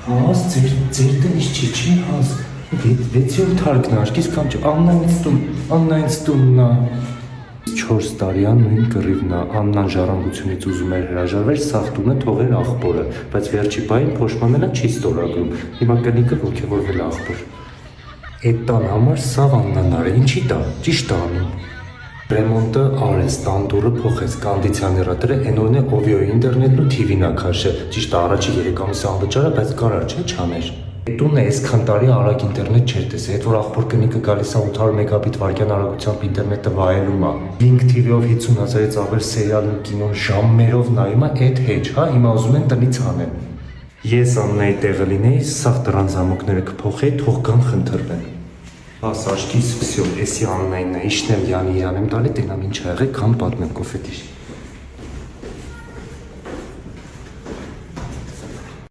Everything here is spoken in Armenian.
Հաս, ձեր տնից չի հաս։ Վեցյոն թարգն արկիս կամ չէ, Աննայից տուննա։ 4 տարյան նույն կռիվնա, Աննան ժառանգությունից ուզում էր հրաժարվել, սաղ տունը թողեր աղբորը, բայց վերջի պահին փոշմանելը չի ստորագրում, հիմա կնիկը ոգևորվել աղբոր։ Էդ տան համար սաղ Աննան արել, ինչի տա, ճիշտ անում։ Ռեմոնտը արես, տանդուրը փոխեց, կոնդիցիոներատորը են օրն է Ovio ինտերնետն ու TV-ն ա քաշը, ճիշտ առաջի 3 ամիս անվճարը, բայց կարար չէ չաներ։ Տունը այսքան տարի արագ ինտերնետ չէր տեսել, այդ որ աղբոր կնիկը գալիս է 800 մեգաբիտ վայրկյան արագությամբ ինտերնետը վայելում է։ Link TV-ով 50,000-ից ավել սերիալն ու կինոն ժամերով նայում է, այդ հեչ, հա, հիմա ուզում են տնից հանեն։ Ես Աննայի տեղը լինեի, սաղ դրան զամոկները կփոխեի, թող կան խնդրվեն։ Բաս աշկիս վսյո, էսի Աննայինն է, իշնեմ յանի յանեմ տալի, տենամ ինչ ա եղել, քան պատմեմ կոֆետիշ։